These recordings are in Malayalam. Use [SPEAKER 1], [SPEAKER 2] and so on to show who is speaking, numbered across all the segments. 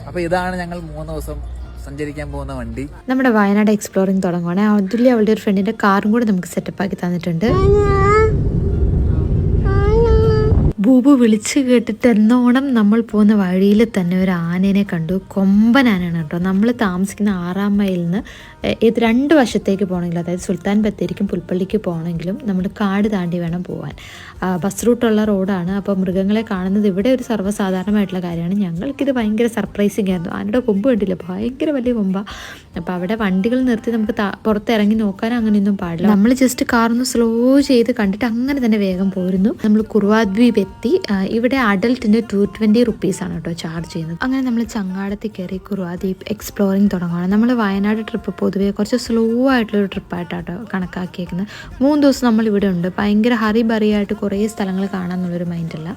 [SPEAKER 1] അപ്പൊ ഇതാണ് ഞങ്ങൾ 3 ദിവസം സഞ്ചരിക്കാൻ പോകുന്ന വണ്ടി.
[SPEAKER 2] നമ്മുടെ വയനാട് എക്സ്പ്ലോറിംഗ് തുടങ്ങുവാണ്. അതുല്യ അവളുടെ ഒരു ഫ്രണ്ടിന്റെ കാറും കൂടെ നമുക്ക് സെറ്റപ്പ് ആക്കി തന്നിട്ടുണ്ട്. ബൂബു വിളിച്ച് കേട്ടിട്ട് എന്നോണം നമ്മൾ പോകുന്ന വഴിയിൽ തന്നെ ഒരു ആനേനെ കണ്ടു. കൊമ്പൻ ആനയാണ് കേട്ടോ. നമ്മൾ താമസിക്കുന്ന 6-ാം മൈലിൽ നിന്ന് 2 വശത്തേക്ക് പോകണമെങ്കിൽ, അതായത് സുൽത്താൻ ബത്തേരിക്കും പുൽപ്പള്ളിക്ക് പോകണമെങ്കിലും നമ്മൾ കാട് താണ്ടി വേണം പോകാൻ. ബസ് റൂട്ടുള്ള റോഡാണ്. അപ്പോൾ മൃഗങ്ങളെ കാണുന്നത് ഇവിടെ ഒരു സർവ്വസാധാരണമായിട്ടുള്ള കാര്യമാണ്. ഞങ്ങൾക്കിത് ഭയങ്കര സർപ്രൈസിങ് ആയിരുന്നു. ആനയുടെ കൊമ്പ് കണ്ടില്ല, ഭയങ്കര വലിയ കൊമ്പാണ്. അപ്പോൾ അവിടെ വണ്ടികൾ നിർത്തി നമുക്ക് പുറത്തിറങ്ങി നോക്കാൻ അങ്ങനെയൊന്നും പാടില്ല. നമ്മൾ ജസ്റ്റ് കാറൊന്ന് സ്ലോ ചെയ്ത് കണ്ടിട്ട് അങ്ങനെ തന്നെ വേഗം പോയിരുന്നു. നമ്മൾ കുറുവാദ്വീപ് എത്തി. ഇവിടെ അഡൽട്ടിന് 220 റുപ്പീസാണ് കേട്ടോ ചാർജ് ചെയ്യുന്നത്. അങ്ങനെ നമ്മൾ ചങ്ങാടത്തിൽ കയറി കുറുവാദ്വീപ് എക്സ്പ്ലോറിങ് തുടങ്ങുകയാണ്. നമ്മൾ വയനാട് ട്രിപ്പ് പൊതുവേ കുറച്ച് സ്ലോ ആയിട്ടുള്ളൊരു ട്രിപ്പായിട്ടാട്ടോ കണക്കാക്കിയേക്കുന്നത്. 3 ദിവസം നമ്മൾ ഇവിടെ ഉണ്ട്. ഭയങ്കര ഹറിബറിയായിട്ട് കുറേ സ്ഥലങ്ങൾ കാണാമെന്നുള്ളൊരു മൈൻഡല്ല.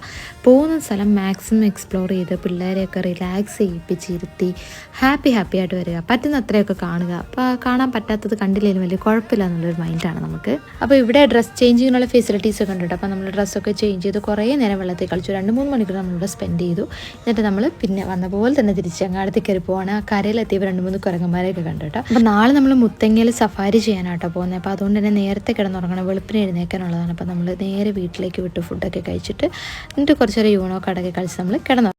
[SPEAKER 2] പോകുന്ന സ്ഥലം മാക്സിമം എക്സ്പ്ലോർ ചെയ്ത് പിള്ളേരെയൊക്കെ റിലാക്സ് ചെയ്യിപ്പിച്ചിരുത്തി ഹാപ്പി ആയിട്ട് വരിക. പറ്റുന്ന അത്രയൊക്കെ കാണുക. അപ്പോൾ കാണാൻ പറ്റാത്തത് കണ്ടില്ലെങ്കിലും വലിയ കുഴപ്പമില്ല എന്നുള്ളൊരു മൈൻഡാണ് നമുക്ക്. അപ്പോൾ ഇവിടെ ഡ്രസ് ചേഞ്ചിങ്ങിനുള്ള ഫെസിലിറ്റീസൊക്കെ ഉണ്ട്. അപ്പോൾ നമ്മൾ ഡ്രസ്സൊക്കെ ചേഞ്ച് ചെയ്ത് കുറേ നേരം വെള്ളത്തിൽ കളിച്ചു. 2-3 മണിക്കൂർ നമ്മളിവിടെ സ്പെൻഡ് ചെയ്തു. എന്നിട്ട് നമ്മൾ പിന്നെ വന്ന പോലെ തന്നെ തിരിച്ച് അങ്ങാടത്തിൽ കയറി പോവാണ്. കരയിലെത്തിയപ്പോൾ 2-3 കുരങ്ങന്മാരെയൊക്കെ കണ്ടു കേട്ടോ. അപ്പോൾ നാളെ നമ്മൾ മുത്തങ്ങയിൽ സഫാരി ചെയ്യാനാട്ടോ പോകുന്നത്. അപ്പോൾ അതുകൊണ്ട് തന്നെ നേരത്തെ കിടന്നുറങ്ങണം, വെളുപ്പിന് എഴുന്നേക്കാനുള്ളതാണ്. അപ്പോൾ നമ്മൾ നേരെ വീട്ടിലേക്ക് വിട്ടു ഫുഡൊക്കെ കഴിച്ചിട്ട് എന്നിട്ട് കുറച്ച് നേരം യൂണോ കടക്കെ കളിച്ച് നമ്മൾ കിടന്നു.